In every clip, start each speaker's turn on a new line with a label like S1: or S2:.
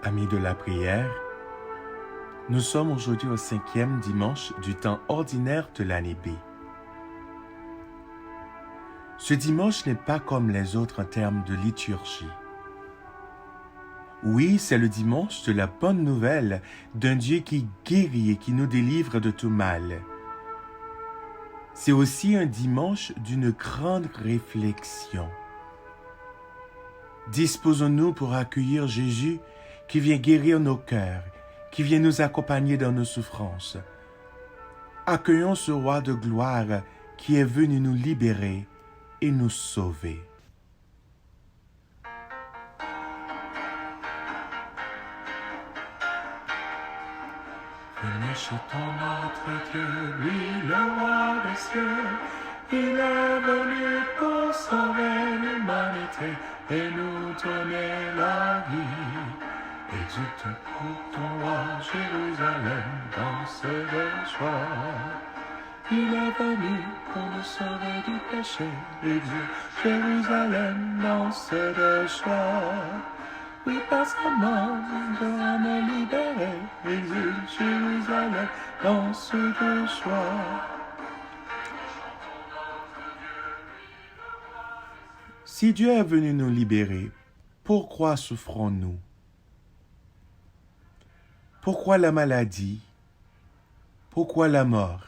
S1: Amis de la prière, nous sommes aujourd'hui au 5e dimanche du temps ordinaire de l'année B. Ce dimanche n'est pas comme les autres en termes de liturgie. Oui, c'est le dimanche de la bonne nouvelle d'un Dieu qui guérit et qui nous délivre de tout mal. C'est aussi un dimanche d'une grande réflexion. Disposons-nous pour accueillir Jésus qui vient guérir nos cœurs, qui vient nous accompagner dans nos souffrances. Accueillons ce roi de gloire qui est venu nous libérer et nous sauver.
S2: Venez chantons notre Dieu, lui le roi des cieux. Il est venu pour sauver l'humanité et nous donner la vie. Exulte pour ton roi Jérusalem, danse de joie. Il est venu pour nous sauver du péché. Exulte Jérusalem, danse de joie. Oui, parce que monde en est libéré. Exulte Jérusalem, danse de joie.
S1: Si Dieu est venu nous libérer, pourquoi souffrons-nous? Pourquoi la maladie? Pourquoi la mort?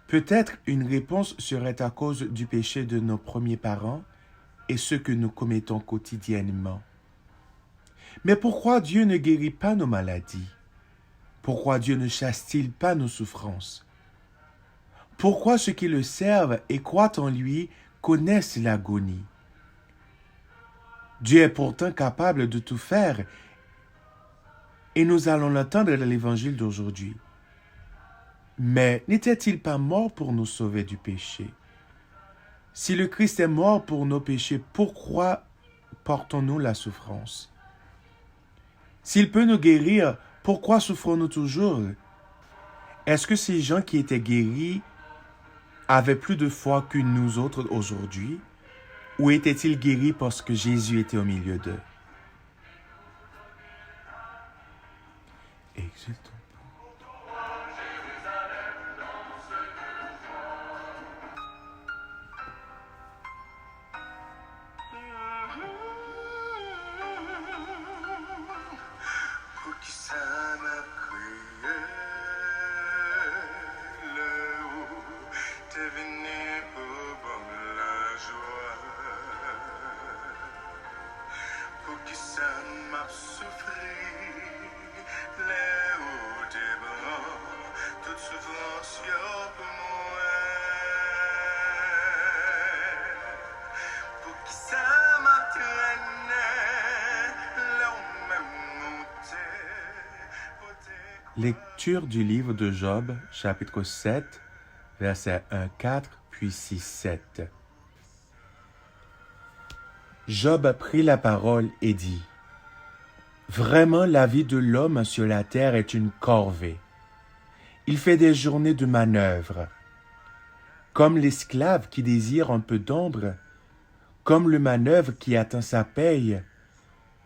S1: Peut-être une réponse serait à cause du péché de nos premiers parents et ce que nous commettons quotidiennement. Mais pourquoi Dieu ne guérit pas nos maladies? Pourquoi Dieu ne chasse-t-il pas nos souffrances? Pourquoi ceux qui le servent et croient en lui connaissent l'agonie? Dieu est pourtant capable de tout faire et nous allons l'entendre dans l'évangile d'aujourd'hui. Mais n'était-il pas mort pour nous sauver du péché? Si le Christ est mort pour nos péchés, pourquoi portons-nous la souffrance? S'il peut nous guérir, pourquoi souffrons-nous toujours? Est-ce que ces gens qui étaient guéris avaient plus de foi que nous autres aujourd'hui? Ou étaient-ils guéris parce que Jésus était au milieu d'eux? Exultons.
S2: Pour qui ça m'a crié, le haut, t'es venu pour bon la joie. Pour qui ça m'a souffri, le haut des bras, toute souffrance y'a pour moi. Pour qui ça m'a traîné, l'homme même monté.
S1: Lecture du livre de Job, chapitre 7, versets 1-4, puis 6-7. Job prit la parole et dit: « Vraiment, la vie de l'homme sur la terre est une corvée. Il fait des journées de manœuvre. Comme l'esclave qui désire un peu d'ombre, comme le manœuvre qui attend sa paye,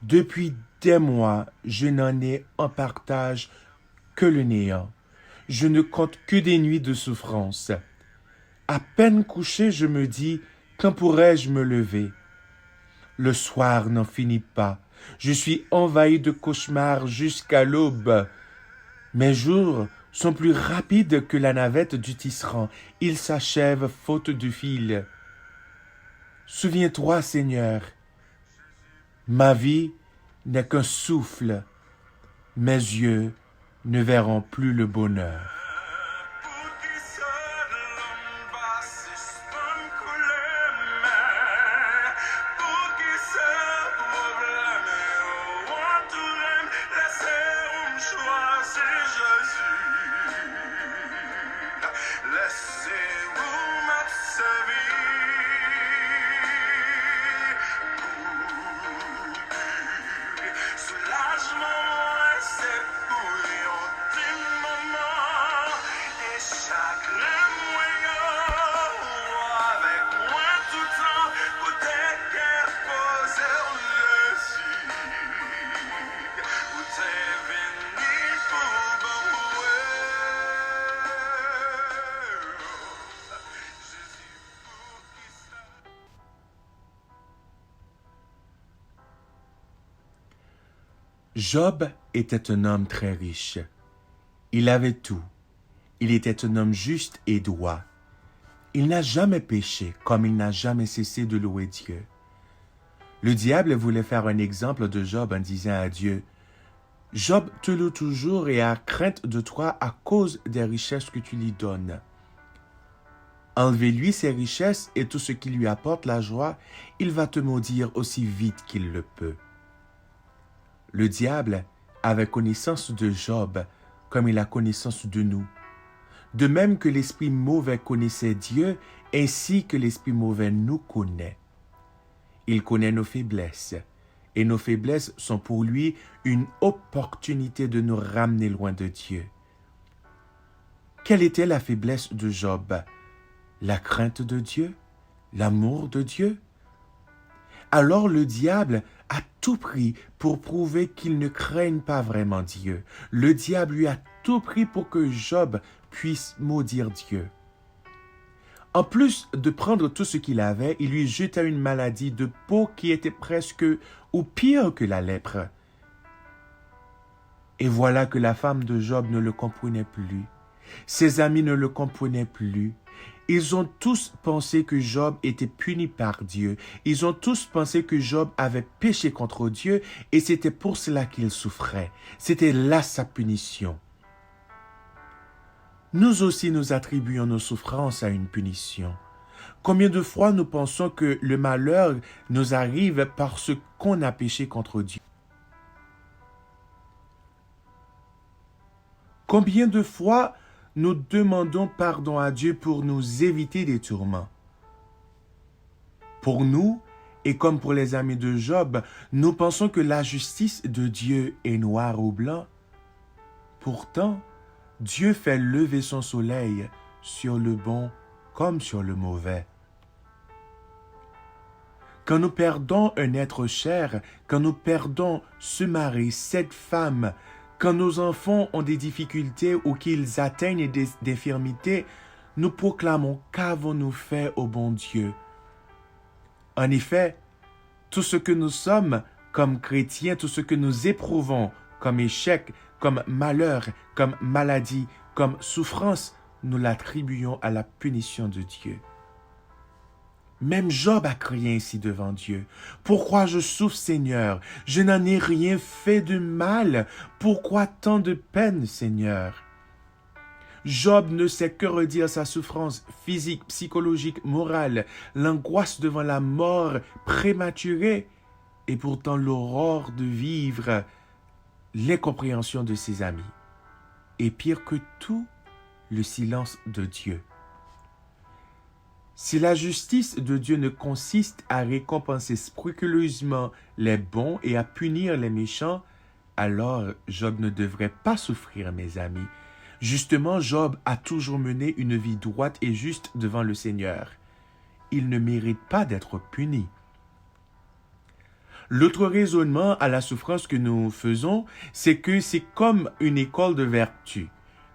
S1: depuis des mois, je n'en ai en partage que le néant. Je ne compte que des nuits de souffrance. À peine couché, je me dis, quand pourrais-je me lever? Le soir n'en finit pas. Je suis envahi de cauchemars jusqu'à l'aube. Mes jours sont plus rapides que la navette du tisserand. Ils s'achèvent faute de fil. Souviens-toi, Seigneur, ma vie n'est qu'un souffle. Mes yeux ne verront plus le bonheur.
S2: Soulagement, c'est pour
S1: Job était un homme très riche. Il avait tout. Il était un homme juste et droit. Il n'a jamais péché, comme il n'a jamais cessé de louer Dieu. Le diable voulait faire un exemple de Job en disant à Dieu, « Job te loue toujours et a crainte de toi à cause des richesses que tu lui donnes. Enlevez-lui ses richesses et tout ce qui lui apporte la joie, il va te maudire aussi vite qu'il le peut. » Le diable avait connaissance de Job comme il a connaissance de nous. De même que l'esprit mauvais connaissait Dieu, ainsi que l'esprit mauvais nous connaît. Il connaît nos faiblesses, et nos faiblesses sont pour lui une opportunité de nous ramener loin de Dieu. Quelle était la faiblesse de Job? La crainte de Dieu? L'amour de Dieu? Alors le diable a tout pris pour prouver qu'il ne craigne pas vraiment Dieu. Le diable lui a tout pris pour que Job puisse maudire Dieu. En plus de prendre tout ce qu'il avait, il lui jeta une maladie de peau qui était presque ou pire que la lèpre. Et voilà que la femme de Job ne le comprenait plus. Ses amis ne le comprenaient plus. Ils ont tous pensé que Job était puni par Dieu. Ils ont tous pensé que Job avait péché contre Dieu et c'était pour cela qu'il souffrait. C'était là sa punition. Nous aussi nous attribuons nos souffrances à une punition. Combien de fois nous pensons que le malheur nous arrive parce qu'on a péché contre Dieu? Combien de fois nous demandons pardon à Dieu pour nous éviter des tourments? Pour nous, et comme pour les amis de Job, nous pensons que la justice de Dieu est noire ou blanc. Pourtant, Dieu fait lever son soleil sur le bon comme sur le mauvais. Quand nous perdons un être cher, quand nous perdons ce mari, cette femme, quand nos enfants ont des difficultés ou qu'ils atteignent des infirmités, nous proclamons qu'avons-nous fait au bon Dieu. En effet, tout ce que nous sommes comme chrétiens, tout ce que nous éprouvons comme échec, comme malheur, comme maladie, comme souffrance, nous l'attribuons à la punition de Dieu. Même Job a crié ainsi devant Dieu. « Pourquoi je souffre, Seigneur? Je n'en ai rien fait de mal. Pourquoi tant de peine, Seigneur? » Job ne sait que redire sa souffrance physique, psychologique, morale, l'angoisse devant la mort prématurée et pourtant l'aurore de vivre, l'incompréhension de ses amis. Et pire que tout, le silence de Dieu. Si la justice de Dieu ne consiste à récompenser scrupuleusement les bons et à punir les méchants, alors Job ne devrait pas souffrir, mes amis. Justement, Job a toujours mené une vie droite et juste devant le Seigneur. Il ne mérite pas d'être puni. L'autre raisonnement à la souffrance que nous faisons, c'est que c'est comme une école de vertu.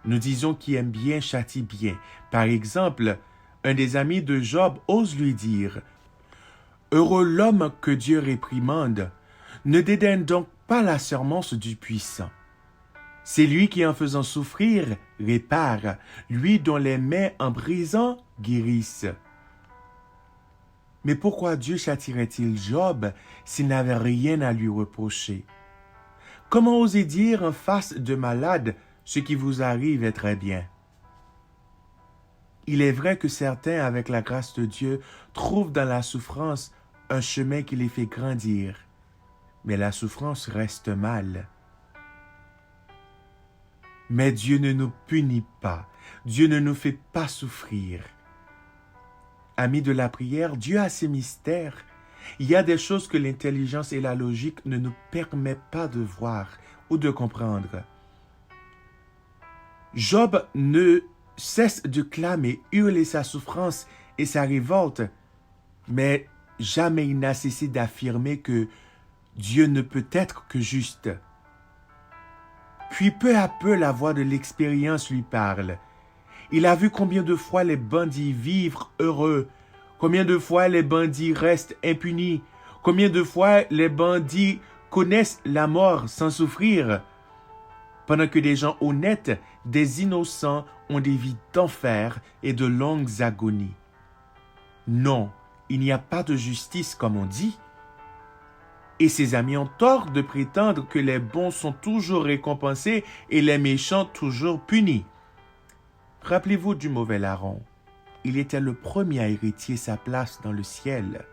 S1: Nous disons qui aime bien châtie bien. Par exemple, un des amis de Job ose lui dire « Heureux l'homme que Dieu réprimande, ne dédaigne donc pas la sermence du puissant. C'est lui qui, en faisant souffrir, répare, lui dont les mains en brisant guérissent. » Mais pourquoi Dieu châtierait-il Job s'il n'avait rien à lui reprocher? Comment oser dire en face de malades ce qui vous arrive est très bien? Il est vrai que certains, avec la grâce de Dieu, trouvent dans la souffrance un chemin qui les fait grandir. Mais la souffrance reste mal. Mais Dieu ne nous punit pas. Dieu ne nous fait pas souffrir. Amis de la prière, Dieu a ses mystères. Il y a des choses que l'intelligence et la logique ne nous permettent pas de voir ou de comprendre. Job ne cesse de clamer, hurler sa souffrance et sa révolte, mais jamais il n'a cessé d'affirmer que Dieu ne peut être que juste. Puis peu à peu, la voix de l'expérience lui parle. Il a vu combien de fois les bandits vivent heureux, combien de fois les bandits restent impunis, combien de fois les bandits connaissent la mort sans souffrir, pendant que des gens honnêtes, des innocents, ont des vies d'enfer et de longues agonies. Non, il n'y a pas de justice comme on dit. Et ses amis ont tort de prétendre que les bons sont toujours récompensés et les méchants toujours punis. Rappelez-vous du mauvais larron. Il était le premier à hériter sa place dans le ciel.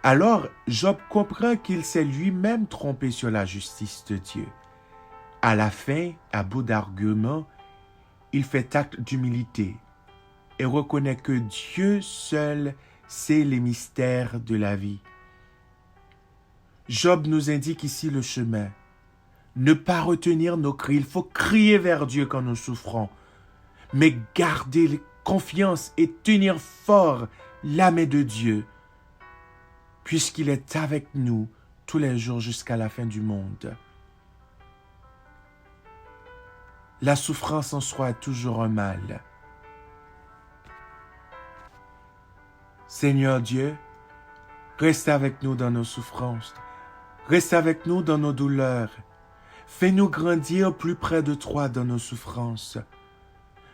S1: Alors, Job comprend qu'il s'est lui-même trompé sur la justice de Dieu. À la fin, à bout d'arguments, il fait acte d'humilité et reconnaît que Dieu seul sait les mystères de la vie. Job nous indique ici le chemin. Ne pas retenir nos cris. Il faut crier vers Dieu quand nous souffrons, mais garder confiance et tenir fort la main de Dieu, puisqu'il est avec nous tous les jours jusqu'à la fin du monde. La souffrance en soi est toujours un mal. Seigneur Dieu, reste avec nous dans nos souffrances. Reste avec nous dans nos douleurs. Fais-nous grandir plus près de toi dans nos souffrances.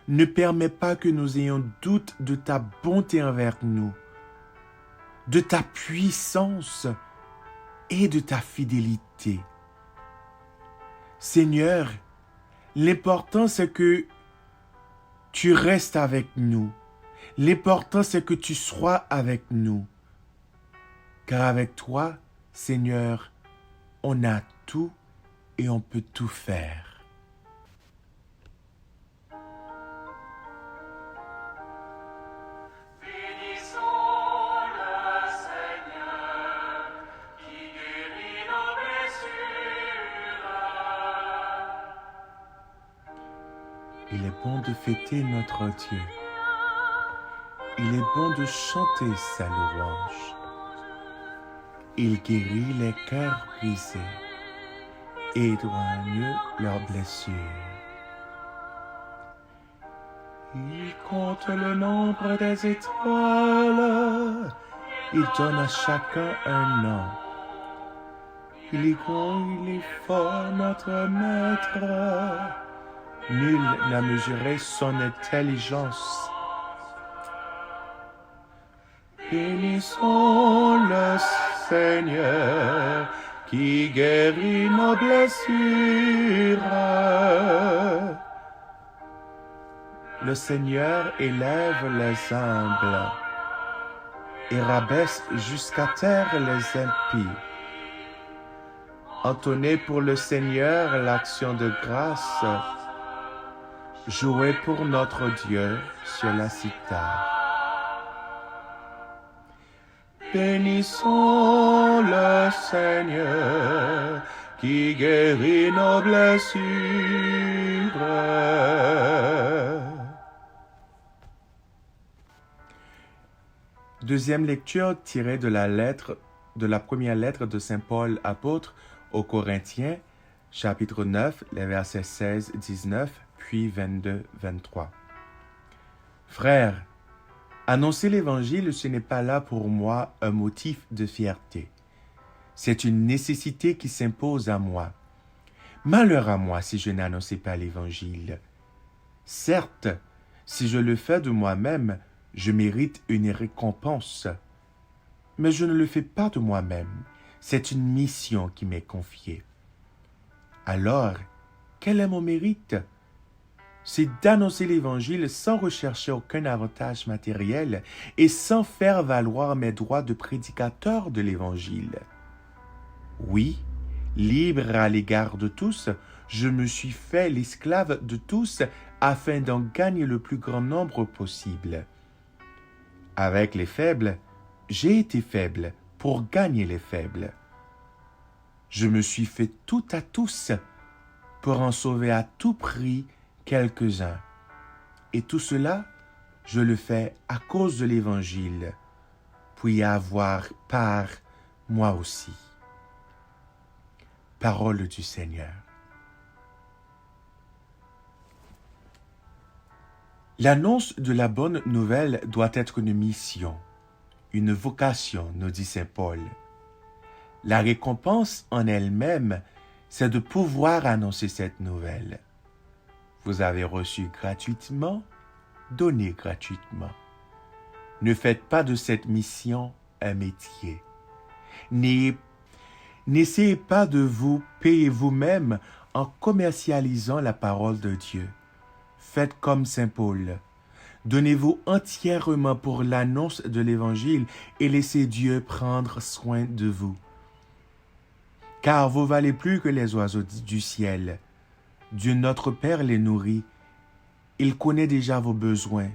S1: Ne permets pas que nous ayons doute de ta bonté envers nous, de ta puissance et de ta fidélité. Seigneur, l'important c'est que tu restes avec nous. L'important c'est que tu sois avec nous. Car avec toi, Seigneur, on a tout et on peut tout faire.
S2: Bénissons le Seigneur qui guérit nos blessures.
S1: Il est bon de fêter notre Dieu. Il est bon de chanter sa louange. Il guérit les cœurs brisés et éloigne leurs blessures.
S2: Il compte le nombre des étoiles.
S1: Il donne à chacun un nom.
S2: Il est grand, il est fort, notre maître.
S1: Nul n'a mesuré son intelligence.
S2: Bénissons le Seigneur qui guérit nos blessures.
S1: Le Seigneur élève les humbles et rabaisse jusqu'à terre les impies. Entonnez pour le Seigneur l'action de grâce. Jouez pour notre Dieu sur la cithare.
S2: Bénissons le Seigneur qui guérit nos blessures.
S1: Deuxième lecture tirée de la première lettre de Saint Paul apôtre aux Corinthiens, chapitre 9, les versets 16-19, puis 22-23. Frères, annoncer l'Évangile, ce n'est pas là pour moi un motif de fierté. C'est une nécessité qui s'impose à moi. Malheur à moi si je n'annonçais pas l'Évangile. Certes, si je le fais de moi-même, je mérite une récompense. Mais je ne le fais pas de moi-même. C'est une mission qui m'est confiée. Alors, quel est mon mérite? C'est d'annoncer l'Évangile sans rechercher aucun avantage matériel et sans faire valoir mes droits de prédicateur de l'Évangile. Oui, libre à l'égard de tous, je me suis fait l'esclave de tous afin d'en gagner le plus grand nombre possible. Avec les faibles, j'ai été faible pour gagner les faibles. Je me suis fait tout à tous pour en sauver à tout prix quelques-uns. Et tout cela, je le fais à cause de l'Évangile, pour y avoir part moi aussi. Parole du Seigneur. L'annonce de la bonne nouvelle doit être une mission, une vocation, nous dit saint Paul. La récompense en elle-même, c'est de pouvoir annoncer cette nouvelle. Vous avez reçu gratuitement, donnez gratuitement. Ne faites pas de cette mission un métier. N'essayez pas de vous payer vous-même en commercialisant la parole de Dieu. Faites comme Saint Paul. Donnez-vous entièrement pour l'annonce de l'Évangile et laissez Dieu prendre soin de vous. Car vous valez plus que les oiseaux du ciel. Dieu notre Père les nourrit. Il connaît déjà vos besoins.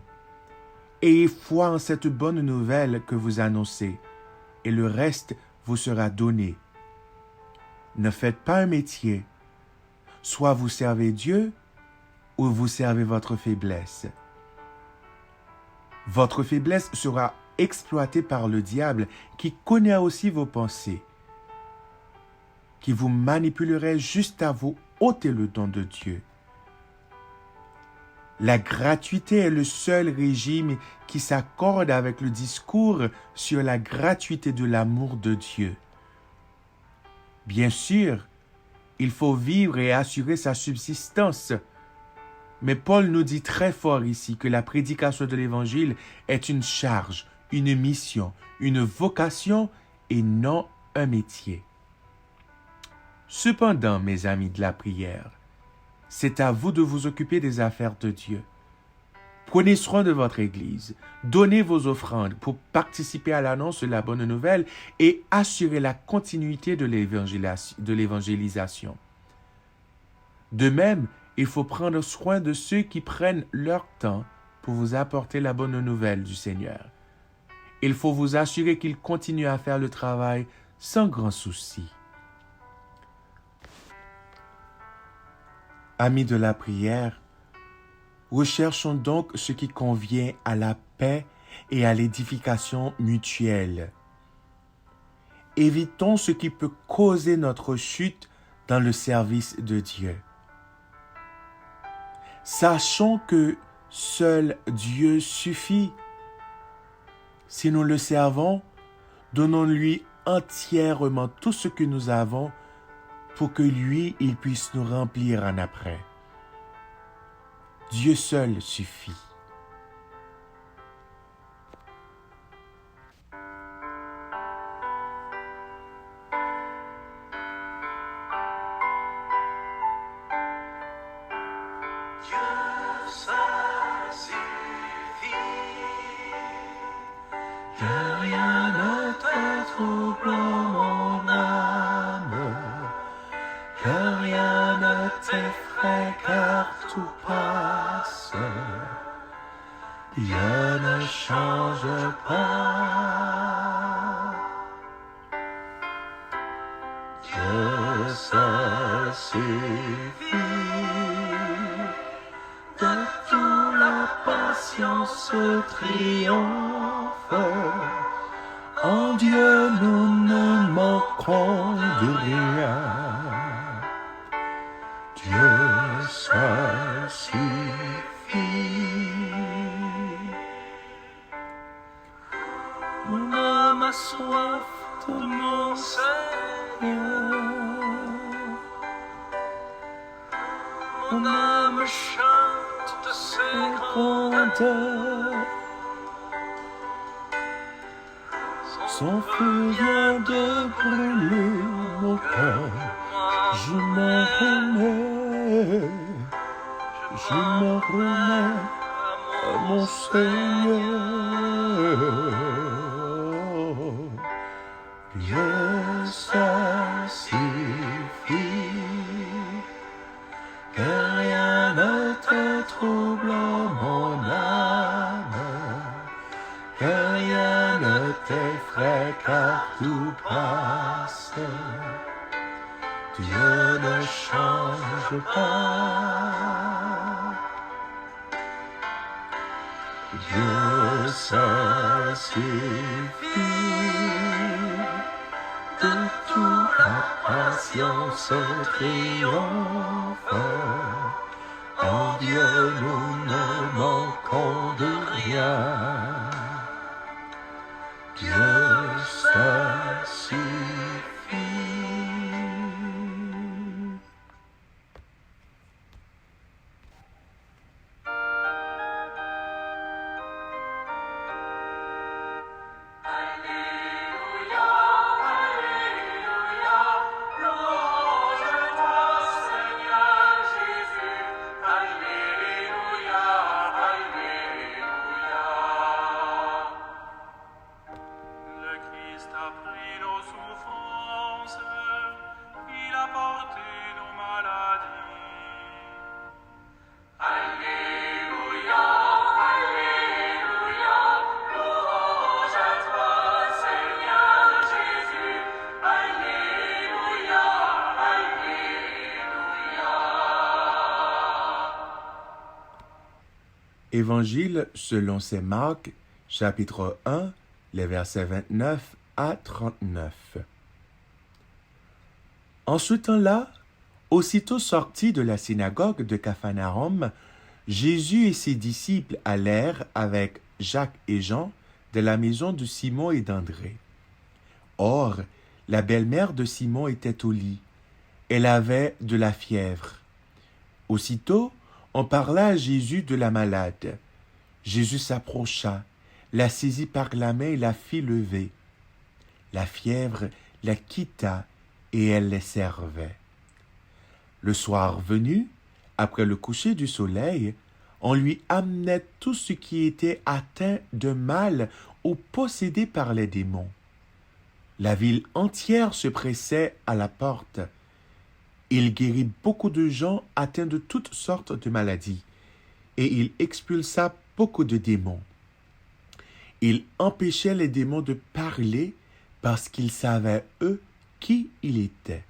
S1: Ayez foi en cette bonne nouvelle que vous annoncez, et le reste vous sera donné. Ne faites pas un métier. Soit vous servez Dieu, ou vous servez votre faiblesse. Votre faiblesse sera exploitée par le diable qui connaît aussi vos pensées, qui vous manipulerait juste à vous ôter le don de Dieu. La gratuité est le seul régime qui s'accorde avec le discours sur la gratuité de l'amour de Dieu. Bien sûr, il faut vivre et assurer sa subsistance. Mais Paul nous dit très fort ici que la prédication de l'Évangile est une charge, une mission, une vocation et non un métier. Cependant, mes amis de la prière, c'est à vous de vous occuper des affaires de Dieu. Prenez soin de votre Église, donnez vos offrandes pour participer à l'annonce de la bonne nouvelle et assurer la continuité de l'évangélisation. De même, il faut prendre soin de ceux qui prennent leur temps pour vous apporter la bonne nouvelle du Seigneur. Il faut vous assurer qu'ils continuent à faire le travail sans grand souci. Amis de la prière, recherchons donc ce qui convient à la paix et à l'édification mutuelle. Évitons ce qui peut causer notre chute dans le service de Dieu. Sachons que seul Dieu suffit. Si nous le servons, donnons-lui entièrement tout ce que nous avons pour que lui, il puisse nous remplir en après. Dieu seul suffit.
S2: Que rien ne te trouble mon âme, que rien ne t'effraie car tout passe. Dieu ne change pas. Dieu seul suffit. De toute la patience triomphe. En Dieu nous ne manquons de rien. Dieu seul suffit. Mon âme a soif de mon Seigneur. Mon âme chante de ses grandeurs. Son feu vient de brûler mon cœur. Je m'en remets, je m'en remets à mon Seigneur. Dieu seul suffit. Que rien ne te trouble mon âme. Que rien ne t'effraie car tout passe. Dieu ne change pas. Dieu seul suffit. De toute la patience triomphe. En Dieu nous ne manquons de rien. Dieu seul suffit.
S1: Évangile selon saint Marc, chapitre 1, les versets 29 à 39. En ce temps-là, aussitôt sortis de la synagogue de Capharnaüm, Jésus et ses disciples allèrent avec Jacques et Jean de la maison de Simon et d'André. Or, la belle-mère de Simon était au lit. Elle avait de la fièvre. Aussitôt, on parla à Jésus de la malade. Jésus s'approcha, la saisit par la main et la fit lever. La fièvre la quitta et elle les servait. Le soir venu, après le coucher du soleil, on lui amenait tout ce qui était atteint de mal ou possédé par les démons. La ville entière se pressait à la porte. Il guérit beaucoup de gens atteints de toutes sortes de maladies, et il expulsa beaucoup de démons. Il empêchait les démons de parler parce qu'ils savaient, eux, qui il était.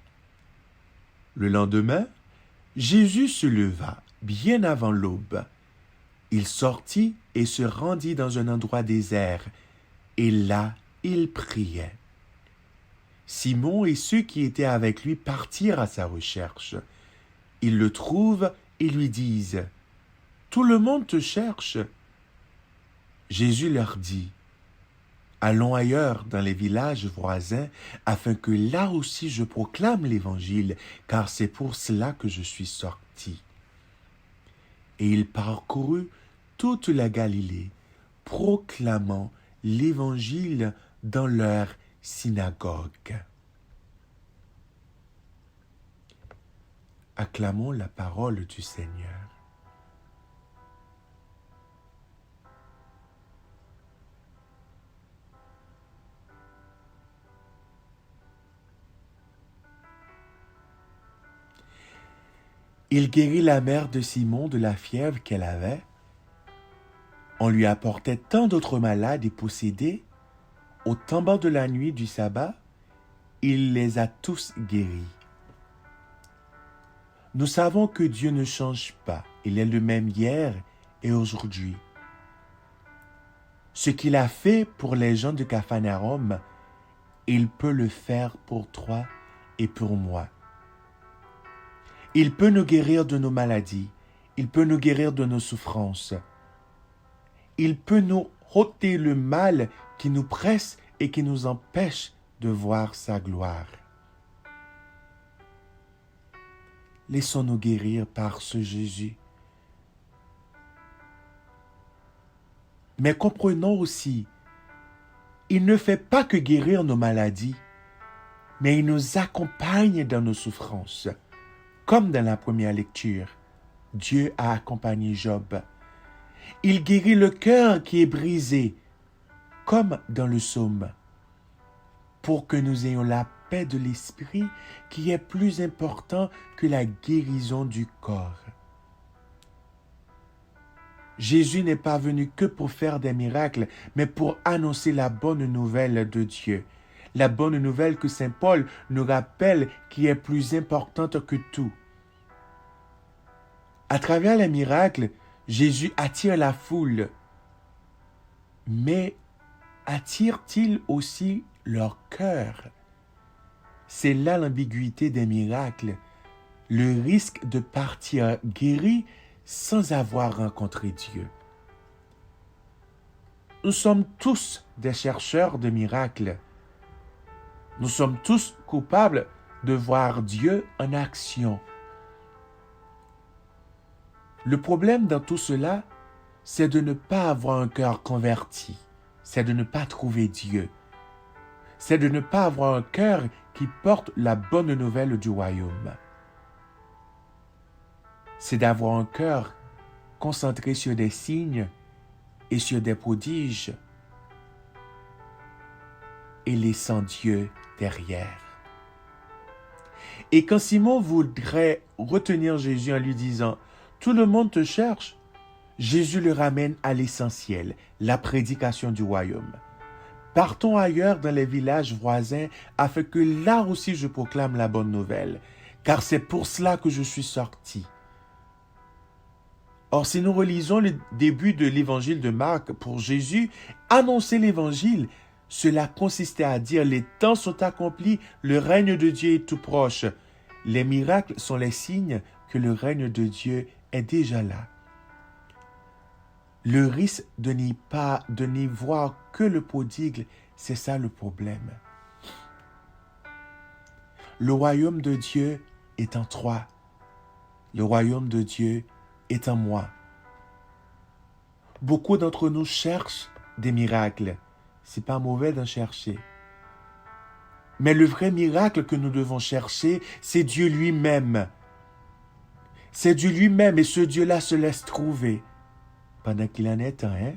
S1: Le lendemain, Jésus se leva, bien avant l'aube. Il sortit et se rendit dans un endroit désert, et là, il priait. Simon et ceux qui étaient avec lui partirent à sa recherche. Ils le trouvent et lui disent « Tout le monde te cherche. » Jésus leur dit « Allons ailleurs dans les villages voisins, afin que là aussi je proclame l'Évangile, car c'est pour cela que je suis sorti. » Et il parcourut toute la Galilée, proclamant l'Évangile dans leur synagogue. Acclamons la parole du Seigneur. Il guérit la mère de Simon de la fièvre qu'elle avait. On lui apportait tant d'autres malades et possédés. Au tombant de la nuit du sabbat, il les a tous guéris. Nous savons que Dieu ne change pas. Il est le même hier et aujourd'hui. Ce qu'il a fait pour les gens de Capharnaüm, il peut le faire pour toi et pour moi. Il peut nous guérir de nos maladies. Il peut nous guérir de nos souffrances. Il peut nous ôter le mal qui nous presse et qui nous empêche de voir sa gloire. Laissons-nous guérir par ce Jésus. Mais comprenons aussi, il ne fait pas que guérir nos maladies, mais il nous accompagne dans nos souffrances. Comme dans la première lecture, Dieu a accompagné Job. Il guérit le cœur qui est brisé, comme dans le psaume, pour que nous ayons la paix de l'esprit qui est plus important que la guérison du corps. Jésus n'est pas venu que pour faire des miracles, mais pour annoncer la bonne nouvelle de Dieu. La bonne nouvelle que saint Paul nous rappelle qui est plus importante que tout. À travers les miracles, Jésus attire la foule. Mais attire-t-il aussi leur cœur? C'est là l'ambiguïté des miracles, le risque de partir guéri sans avoir rencontré Dieu. Nous sommes tous des chercheurs de miracles. Nous sommes tous coupables de voir Dieu en action. Le problème dans tout cela, c'est de ne pas avoir un cœur converti, c'est de ne pas trouver Dieu, c'est de ne pas avoir un cœur qui porte la bonne nouvelle du royaume. C'est d'avoir un cœur concentré sur des signes et sur des prodiges et laissant Dieu derrière. Et quand Simon voudrait retenir Jésus en lui disant « Tout le monde te cherche », Jésus le ramène à l'essentiel, la prédication du royaume. Partons ailleurs dans les villages voisins afin que là aussi je proclame la bonne nouvelle, car c'est pour cela que je suis sorti. Or, si nous relisons le début de l'évangile de Marc, pour Jésus, annoncer l'évangile, cela consistait à dire « Les temps sont accomplis, le règne de Dieu est tout proche ». Les miracles sont les signes que le règne de Dieu est déjà là. Le risque de n'y voir que le prodigue, c'est ça le problème. Le royaume de Dieu est en toi. Le royaume de Dieu est en moi. Beaucoup d'entre nous cherchent des miracles. C'est pas mauvais d'en chercher. Mais le vrai miracle que nous devons chercher, c'est Dieu lui-même. C'est Dieu lui-même et ce Dieu-là se laisse trouver pendant qu'il en est un.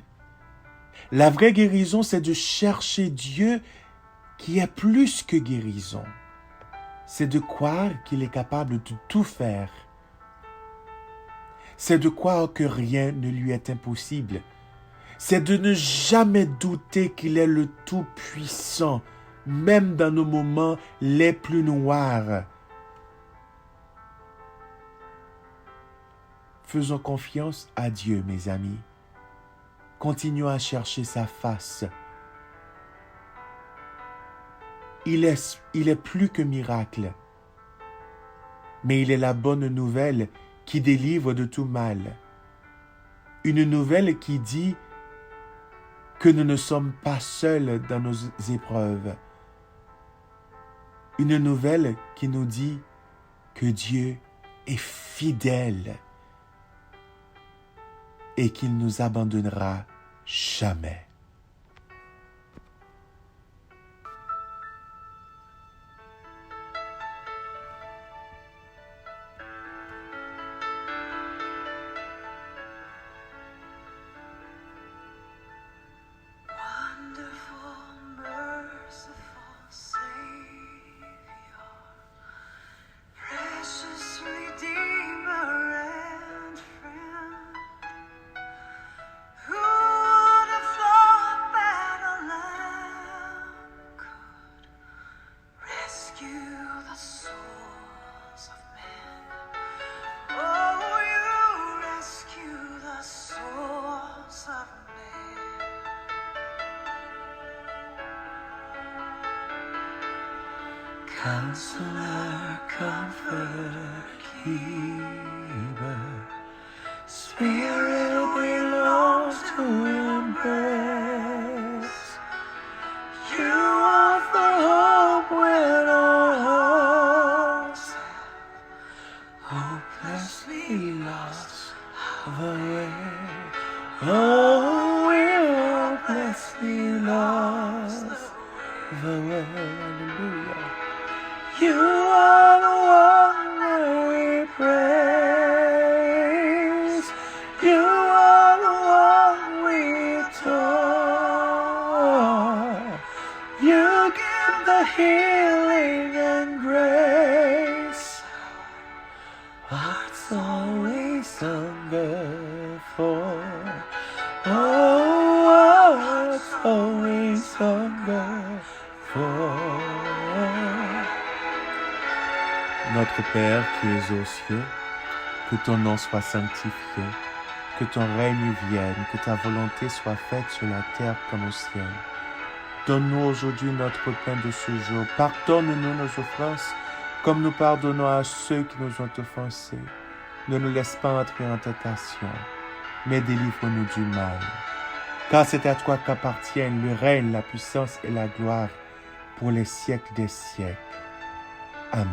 S1: La vraie guérison, c'est de chercher Dieu qui est plus que guérison. C'est de croire qu'il est capable de tout faire. C'est de croire que rien ne lui est impossible. C'est de ne jamais douter qu'il est le Tout-Puissant, même dans nos moments les plus noirs. Faisons confiance à Dieu, mes amis. Continuons à chercher sa face. Il est plus que miracle, mais il est la bonne nouvelle qui délivre de tout mal. Une nouvelle qui dit que nous ne sommes pas seuls dans nos épreuves. Une nouvelle qui nous dit que Dieu est fidèle et qu'il ne nous abandonnera jamais.
S2: Counselor, Comfort, Keeper, Spirit belongs to embrace. You offer hope when all hearts hopelessly lost the way. Oh, we're hopelessly lost the way. Hallelujah. You are the one that we praise. You are the one we adore. You give the healing and grace. Hearts always hunger for. Oh, hearts always hunger for.
S1: Notre Père qui es aux cieux, que ton nom soit sanctifié, que ton règne vienne, que ta volonté soit faite sur la terre comme au ciel. Donne-nous aujourd'hui notre pain de ce jour. Pardonne-nous nos offenses, comme nous pardonnons à ceux qui nous ont offensés. Ne nous laisse pas entrer en tentation, mais délivre-nous du mal. Car c'est à toi qu'appartiennent le règne, la puissance et la gloire pour les siècles des siècles. Amen.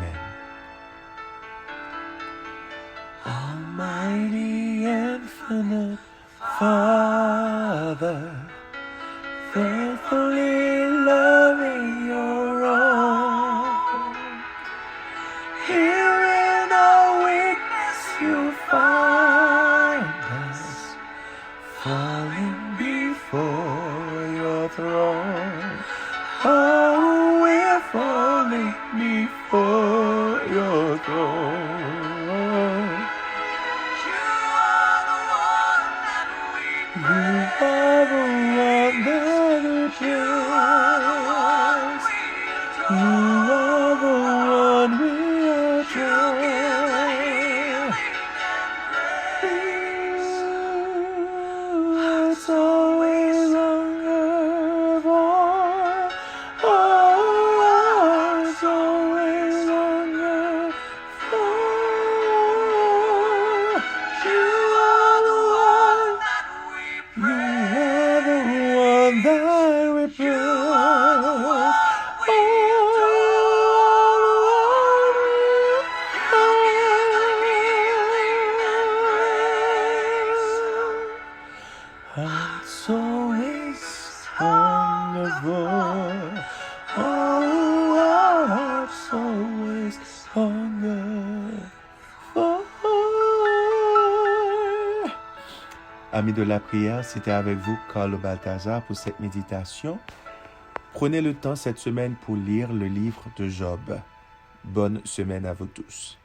S2: Almighty infinite Father, faithfully loving your own. Here in our weakness you find us, falling before your throne. Oh, we're falling before your throne. You are the one that we praise. You are the one we adore. You
S1: Amis de la prière, c'était avec vous Carlo Balthazar pour cette méditation. Prenez le temps cette semaine pour lire le livre de Job. Bonne semaine à vous tous.